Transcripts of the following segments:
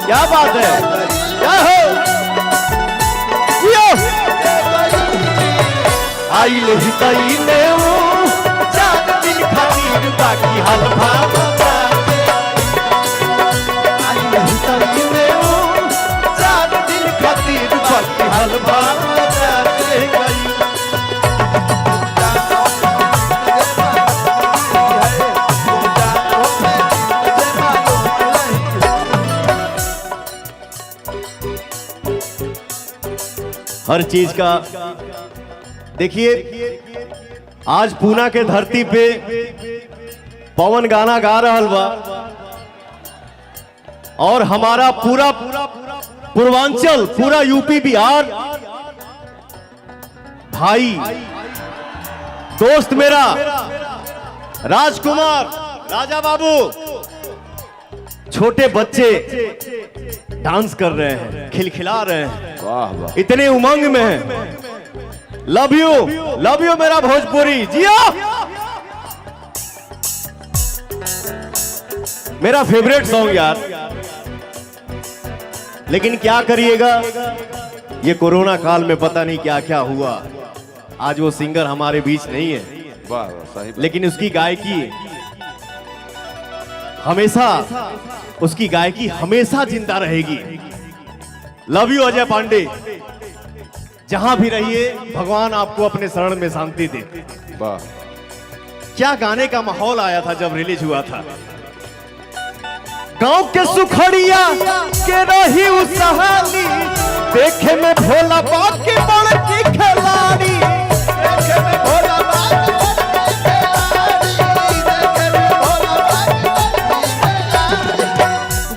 क्या बात है, क्या हो आई ले हिताई ने चार दिन खातिर बाकी हलवा आई ले हिताई ने चार दिन खातिर बाकी हलवा हर चीज का देखिए, आज पूना के धरती पे पवन गाना गा रहा बा और हमारा पूरा पूर्वांचल, पूरा यूपी बिहार भाई दोस्त मेरा राजकुमार राजा बाबू, छोटे बच्चे डांस कर रहे हैं, खिलखिला रहे हैं, वाह वाह, इतने उमंग में हैं। लव यू मेरा भोजपुरी जिया, मेरा फेवरेट सॉन्ग यार। लेकिन क्या करिएगा, ये कोरोना काल में पता नहीं क्या क्या हुआ। आज वो सिंगर हमारे बीच नहीं है, वाह वाह, सही बात। लेकिन उसकी गायकी हमेशा, उसकी गायकी हमेशा जिंदा रहेगी। लव यू अजय पांडे, जहां भी रहिए भगवान आपको अपने शरण में शांति दे। वाह, क्या गाने का माहौल आया था जब रिलीज हुआ था। गांव के सुखड़िया के रही उस सहानी, देखे में भोला बाप के बड़ की खिलाड़ी, देखे में भोला बाप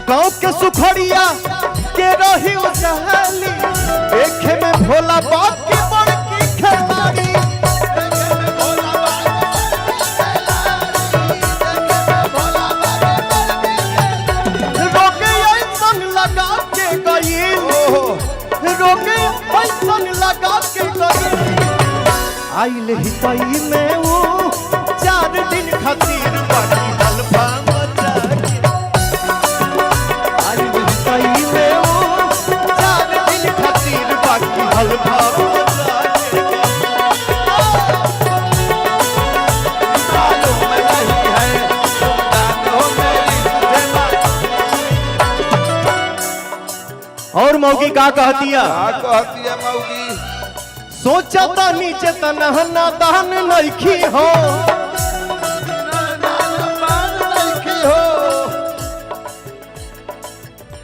गांव के सुखड़िया के रही उजहली, देखे में भोला बाप की बड़ की खिलाड़ी, रोके ऐसन लगा के गई, रोके ऐसन लगा के गई, आइल हितई में वो 4 दिन खातिर बाकी हलवा और मौगी का कहतिया मौगी, सोचता नीचे तनहना दान नइखी हो,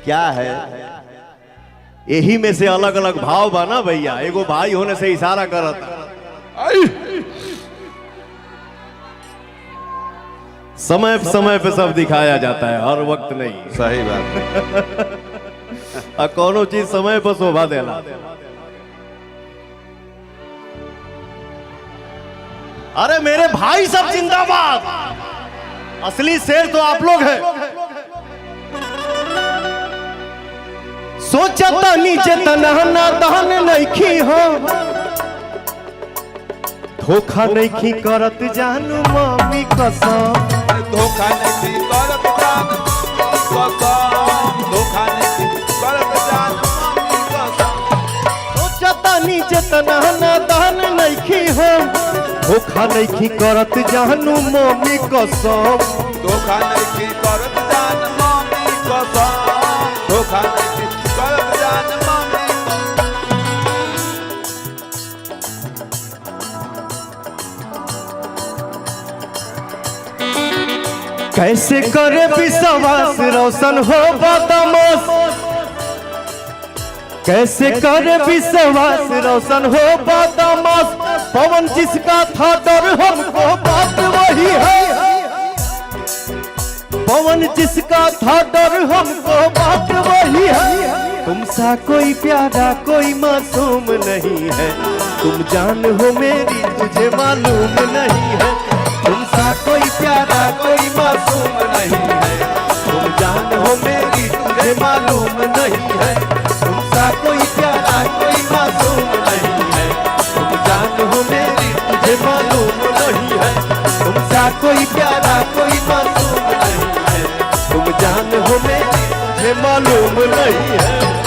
क्या है यही में से अलग अलग भाव बना भैया। एगो भाई होने से इशारा करता, समय समय पे सब दिखाया जाता है, हर वक्त नहीं। सही बात। कोनो चीज समय पर शोभा देला। अरे मेरे भाई सब जिंदाबाद, असली शेर तो आप लोग हैं। सोचता नीचे तनहना दान नइखी हो, धोखा नइखी करत जानू मम्मी कसम, धोखा नहीं करत जान कसम, धोखा नहीं करत जान मम्मी कसम। सोचता नीचे तनहना दान नइखी हो, धोखा नइखी करत जानू मम्मी कसम, धोखा नहीं करत जान मम्मी कसम, धोखा नहीं करत जान मम्मी। कैसे करे विश्वास रोशन हो बदमाश, कैसे करे विश्वास रोशन हो बदमाश, पवन जिसका था डर हमको बात वही है, पवन जिसका था डर हमको बात वही है। तुमसा कोई प्यारा कोई मासूम नहीं है, तुम जान हो मेरी तुझे मालूम नहीं है, तुमसा कोई प्यारा कोई मासूम नहीं है, तुम जान हो मेरी तुझे मालूम नहीं है, तुमसा कोई प्यारा कोई मासूम नहीं है, तुम जान हो मेरी तुझे मालूम नहीं है, तुमसा कोई प्यारा कोई मासूम नहीं है, तुम जान हो मेरी तुझे मालूम मालूम नहीं है।